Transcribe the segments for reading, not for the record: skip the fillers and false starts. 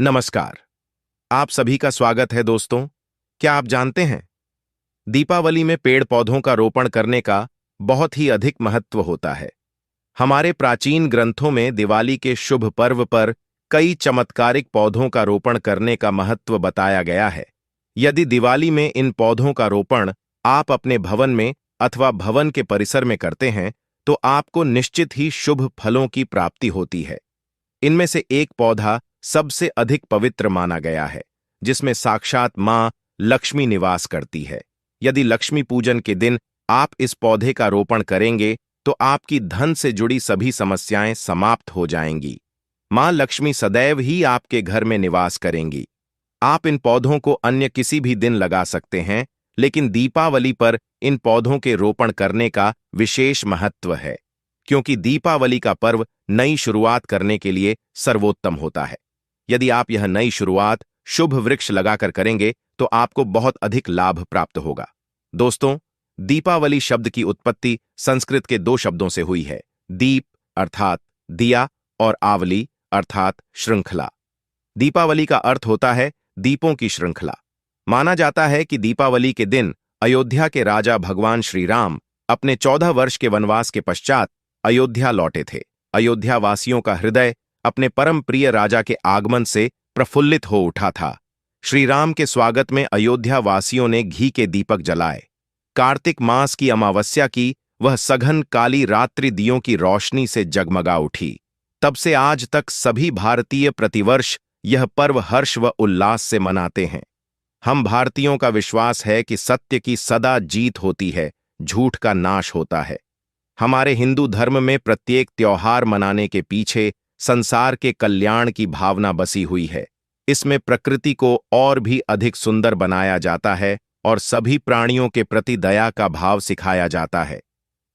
नमस्कार। आप सभी का स्वागत है दोस्तों। क्या आप जानते हैं, दीपावली में पेड़ पौधों का रोपण करने का बहुत ही अधिक महत्व होता है। हमारे प्राचीन ग्रंथों में दिवाली के शुभ पर्व पर कई चमत्कारिक पौधों का रोपण करने का महत्व बताया गया है। यदि दिवाली में इन पौधों का रोपण आप अपने भवन में अथवा भवन के परिसर में करते हैं तो आपको निश्चित ही शुभ फलों की प्राप्ति होती है। इनमें से एक पौधा सबसे अधिक पवित्र माना गया है, जिसमें साक्षात मां लक्ष्मी निवास करती है। यदि लक्ष्मी पूजन के दिन आप इस पौधे का रोपण करेंगे तो आपकी धन से जुड़ी सभी समस्याएं समाप्त हो जाएंगी। मां लक्ष्मी सदैव ही आपके घर में निवास करेंगी। आप इन पौधों को अन्य किसी भी दिन लगा सकते हैं, लेकिन दीपावली पर इन पौधों के रोपण करने का विशेष महत्व है, क्योंकि दीपावली का पर्व नई शुरुआत करने के लिए सर्वोत्तम होता है। यदि आप यह नई शुरुआत शुभ वृक्ष लगाकर करेंगे तो आपको बहुत अधिक लाभ प्राप्त होगा। दोस्तों, दीपावली शब्द की उत्पत्ति संस्कृत के दो शब्दों से हुई है, दीप अर्थात दिया और आवली अर्थात श्रृंखला। दीपावली का अर्थ होता है दीपों की श्रृंखला। माना जाता है कि दीपावली के दिन अयोध्या के राजा भगवान श्री राम अपने 14 वर्ष के वनवास के पश्चात अयोध्या लौटे थे। अयोध्या वासियों का हृदय अपने परम प्रिय राजा के आगमन से प्रफुल्लित हो उठा था। श्री राम के स्वागत में अयोध्या वासियों ने घी के दीपक जलाए। कार्तिक मास की अमावस्या की वह सघन काली रात्रि दियों की रोशनी से जगमगा उठी। तब से आज तक सभी भारतीय प्रतिवर्ष यह पर्व हर्ष व उल्लास से मनाते हैं। हम भारतीयों का विश्वास है कि सत्य की सदा जीत होती है, झूठ का नाश होता है। हमारे हिंदू धर्म में प्रत्येक त्योहार मनाने के पीछे संसार के कल्याण की भावना बसी हुई है। इसमें प्रकृति को और भी अधिक सुंदर बनाया जाता है और सभी प्राणियों के प्रति दया का भाव सिखाया जाता है।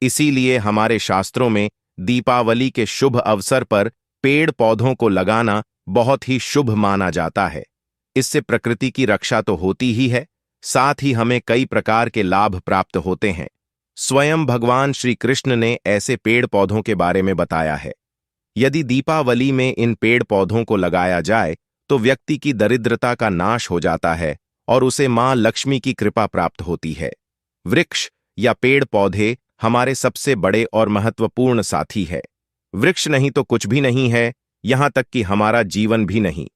इसीलिए हमारे शास्त्रों में दीपावली के शुभ अवसर पर पेड़ पौधों को लगाना बहुत ही शुभ माना जाता है। इससे प्रकृति की रक्षा तो होती ही है, साथ ही हमें कई प्रकार के लाभ प्राप्त होते हैं। स्वयं भगवान श्री कृष्ण ने ऐसे पेड़ पौधों के बारे में बताया है। यदि दीपावली में इन पेड़ पौधों को लगाया जाए तो व्यक्ति की दरिद्रता का नाश हो जाता है और उसे मां लक्ष्मी की कृपा प्राप्त होती है। वृक्ष या पेड़ पौधे हमारे सबसे बड़े और महत्वपूर्ण साथी है। वृक्ष नहीं तो कुछ भी नहीं है, यहां तक कि हमारा जीवन भी नहीं।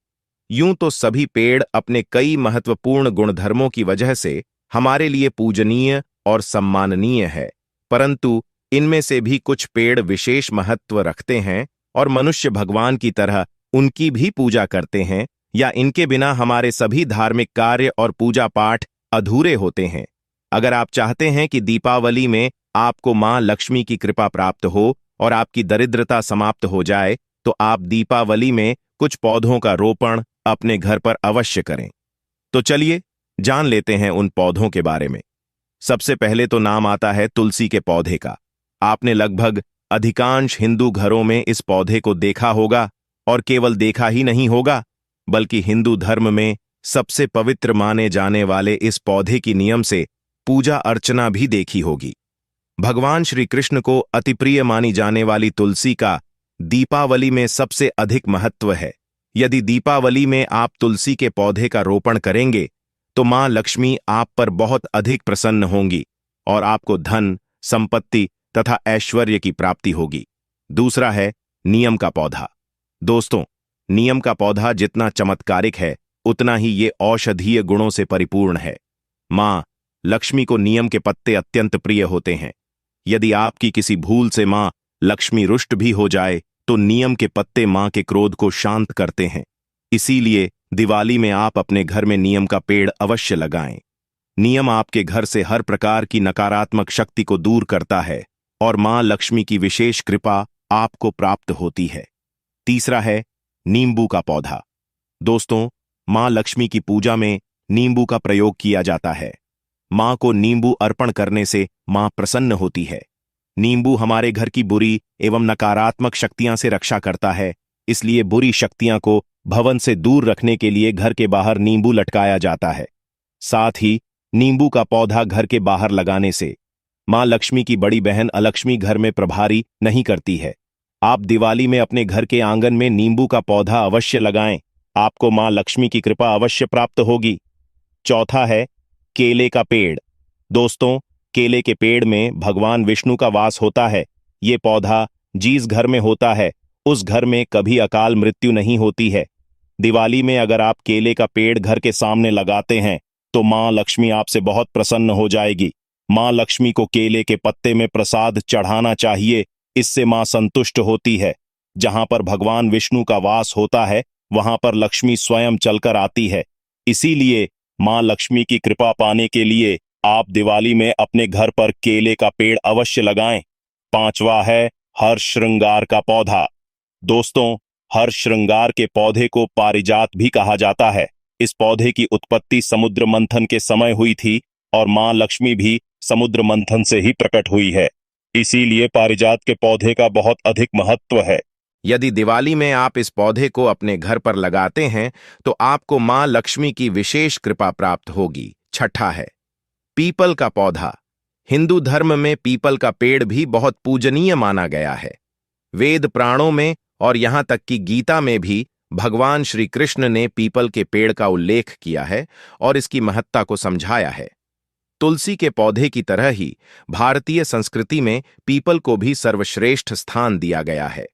यूं तो सभी पेड़ अपने कई महत्वपूर्ण गुणधर्मों की वजह से हमारे लिए पूजनीय और सम्माननीय है, परंतु इनमें से भी कुछ पेड़ विशेष महत्व रखते हैं और मनुष्य भगवान की तरह उनकी भी पूजा करते हैं, या इनके बिना हमारे सभी धार्मिक कार्य और पूजा पाठ अधूरे होते हैं। अगर आप चाहते हैं कि दीपावली में आपको मां लक्ष्मी की कृपा प्राप्त हो और आपकी दरिद्रता समाप्त हो जाए, तो आप दीपावली में कुछ पौधों का रोपण अपने घर पर अवश्य करें। तो चलिए जान लेते हैं उन पौधों के बारे में। सबसे पहले तो नाम आता है तुलसी के पौधे का। आपने लगभग अधिकांश हिंदू घरों में इस पौधे को देखा होगा, और केवल देखा ही नहीं होगा बल्कि हिंदू धर्म में सबसे पवित्र माने जाने वाले इस पौधे की नियम से पूजा अर्चना भी देखी होगी। भगवान श्री कृष्ण को अति प्रिय मानी जाने वाली तुलसी का दीपावली में सबसे अधिक महत्व है। यदि दीपावली में आप तुलसी के पौधे का रोपण करेंगे तो मां लक्ष्मी आप पर बहुत अधिक प्रसन्न होंगी और आपको धन, संपत्ति तथा ऐश्वर्य की प्राप्ति होगी। दूसरा है नीम का पौधा। दोस्तों, नीम का पौधा जितना चमत्कारिक है उतना ही ये औषधीय गुणों से परिपूर्ण है। मां लक्ष्मी को नीम के पत्ते अत्यंत प्रिय होते हैं। यदि आपकी किसी भूल से मां लक्ष्मी रुष्ट भी हो जाए तो नीम के पत्ते मां के क्रोध को शांत करते हैं। इसीलिए दिवाली में आप अपने घर में नीम का पेड़ अवश्य लगाएं। नीम आपके घर से हर प्रकार की नकारात्मक शक्ति को दूर करता है और मां लक्ष्मी की विशेष कृपा आपको प्राप्त होती है। तीसरा है नींबू का पौधा। दोस्तों, मां लक्ष्मी की पूजा में नींबू का प्रयोग किया जाता है। मां को नींबू अर्पण करने से मां प्रसन्न होती है। नींबू हमारे घर की बुरी एवं नकारात्मक शक्तियां से रक्षा करता है, इसलिए बुरी शक्तियां को भवन से दूर रखने के लिए घर के बाहर नींबू लटकाया जाता है। साथ ही नींबू का पौधा घर के बाहर लगाने से मां लक्ष्मी की बड़ी बहन अलक्ष्मी घर में प्रभारी नहीं करती है। आप दिवाली में अपने घर के आंगन में नींबू का पौधा अवश्य लगाएं। आपको मां लक्ष्मी की कृपा अवश्य प्राप्त होगी। चौथा है केले का पेड़। दोस्तों, केले के पेड़ में भगवान विष्णु का वास होता है। ये पौधा जिस घर में होता है उस घर में कभी अकाल मृत्यु नहीं होती है। दिवाली में अगर आप केले का पेड़ घर के सामने लगाते हैं तो मां लक्ष्मी आपसे बहुत प्रसन्न हो जाएगी। मां लक्ष्मी को केले के पत्ते में प्रसाद चढ़ाना चाहिए, इससे मां संतुष्ट होती है। जहां पर भगवान विष्णु का वास होता है वहां पर लक्ष्मी स्वयं चलकर आती है। इसीलिए मां लक्ष्मी की कृपा पाने के लिए आप दिवाली में अपने घर पर केले का पेड़ अवश्य लगाएं। पांचवा है हर श्रृंगार का पौधा। दोस्तों, हर श्रृंगार के पौधे को पारिजात भी कहा जाता है। इस पौधे की उत्पत्ति समुद्र मंथन के समय हुई थी और मां लक्ष्मी भी समुद्र मंथन से ही प्रकट हुई है। इसीलिए पारिजात के पौधे का बहुत अधिक महत्व है। यदि दिवाली में आप इस पौधे को अपने घर पर लगाते हैं तो आपको मां लक्ष्मी की विशेष कृपा प्राप्त होगी। छठा है पीपल का पौधा। हिंदू धर्म में पीपल का पेड़ भी बहुत पूजनीय माना गया है। वेद पुराणों में और यहां तक कि गीता में भी भगवान श्री कृष्ण ने पीपल के पेड़ का उल्लेख किया है और इसकी महत्ता को समझाया है। तुलसी के पौधे की तरह ही भारतीय संस्कृति में पीपल को भी सर्वश्रेष्ठ स्थान दिया गया है।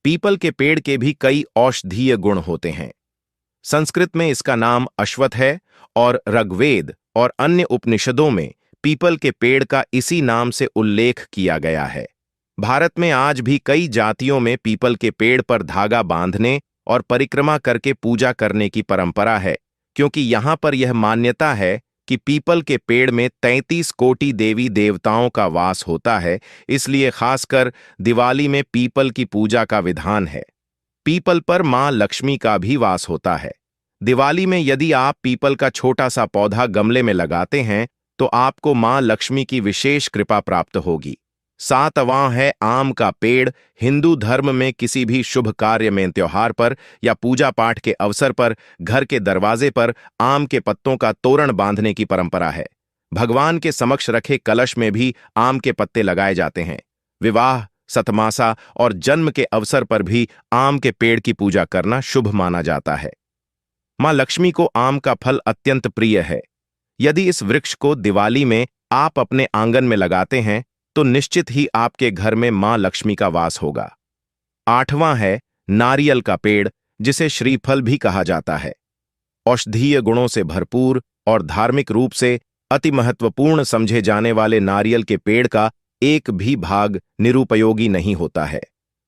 पीपल के पेड़ के भी कई औषधीय गुण होते हैं। संस्कृत में इसका नाम अश्वत्थ है और ऋग्वेद और अन्य उपनिषदों में पीपल के पेड़ का इसी नाम से उल्लेख किया गया है। भारत में आज भी कई जातियों में पीपल के पेड़ पर धागा बांधने और परिक्रमा करके पूजा करने की परंपरा है, क्योंकि यहां पर यह मान्यता है कि पीपल के पेड़ में 33 कोटि देवी देवताओं का वास होता है। इसलिए खासकर दिवाली में पीपल की पूजा का विधान है। पीपल पर मां लक्ष्मी का भी वास होता है। दिवाली में यदि आप पीपल का छोटा सा पौधा गमले में लगाते हैं तो आपको मां लक्ष्मी की विशेष कृपा प्राप्त होगी। सातवां है आम का पेड़। हिंदू धर्म में किसी भी शुभ कार्य में, त्योहार पर या पूजा पाठ के अवसर पर घर के दरवाजे पर आम के पत्तों का तोरण बांधने की परंपरा है। भगवान के समक्ष रखे कलश में भी आम के पत्ते लगाए जाते हैं। विवाह, सतमासा और जन्म के अवसर पर भी आम के पेड़ की पूजा करना शुभ माना जाता है। मां लक्ष्मी को आम का फल अत्यंत प्रिय है। यदि इस वृक्ष को दिवाली में आप अपने आंगन में लगाते हैं तो निश्चित ही आपके घर में मां लक्ष्मी का वास होगा। आठवां है नारियल का पेड़, जिसे श्रीफल भी कहा जाता है। औषधीय गुणों से भरपूर और धार्मिक रूप से अति महत्वपूर्ण समझे जाने वाले नारियल के पेड़ का एक भी भाग निरुपयोगी नहीं होता है।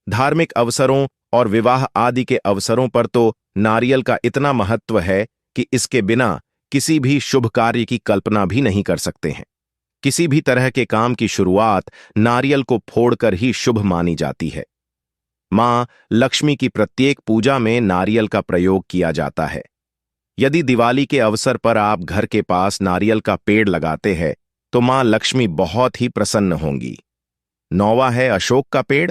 धार्मिक अवसरों और विवाह आदि के अवसरों पर तो नारियल का इतना महत्व है कि इसके बिना किसी भी शुभ कार्य की कल्पना भी नहीं कर सकते हैं। किसी भी तरह के काम की शुरुआत नारियल को फोड़कर ही शुभ मानी जाती है। मां लक्ष्मी की प्रत्येक पूजा में नारियल का प्रयोग किया जाता है। यदि दिवाली के अवसर पर आप घर के पास नारियल का पेड़ लगाते हैं तो मां लक्ष्मी बहुत ही प्रसन्न होंगी। नौवां है अशोक का पेड़।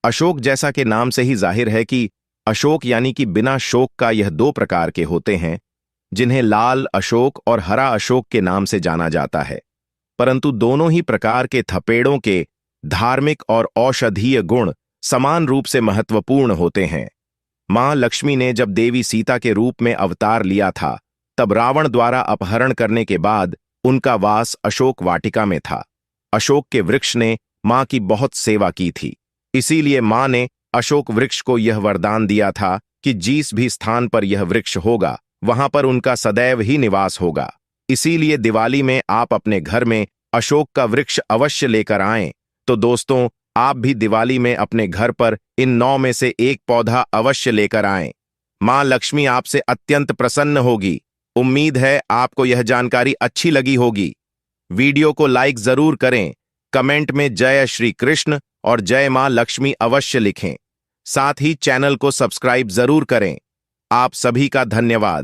अशोक जैसा के नाम से ही जाहिर है कि अशोक यानी कि बिना शोक का यह दो प्रकार के होते हैं, जिन्हें लाल अशोक और हरा अशोक के नाम से जाना जाता है। परंतु दोनों ही प्रकार के थपेड़ों के धार्मिक और औषधीय गुण समान रूप से महत्वपूर्ण होते हैं। मां लक्ष्मी ने जब देवी सीता के रूप में अवतार लिया था तब रावण द्वारा अपहरण करने के बाद उनका वास अशोक वाटिका में था। अशोक के वृक्ष ने मां की बहुत सेवा की थी। इसीलिए मां ने अशोक वृक्ष को यह वरदान दिया था कि जिस भी स्थान पर यह वृक्ष होगा वहां पर उनका सदैव ही निवास होगा। इसीलिए दिवाली में आप अपने घर में अशोक का वृक्ष अवश्य लेकर आएं। तो दोस्तों, आप भी दिवाली में अपने घर पर इन 9 में से एक पौधा अवश्य लेकर आएं। मां लक्ष्मी आपसे अत्यंत प्रसन्न होगी। उम्मीद है आपको यह जानकारी अच्छी लगी होगी। वीडियो को लाइक जरूर करें, कमेंट में जय श्री कृष्ण और जय मां लक्ष्मी अवश्य लिखें। साथ ही चैनल को सब्सक्राइब जरूर करें। आप सभी का धन्यवाद।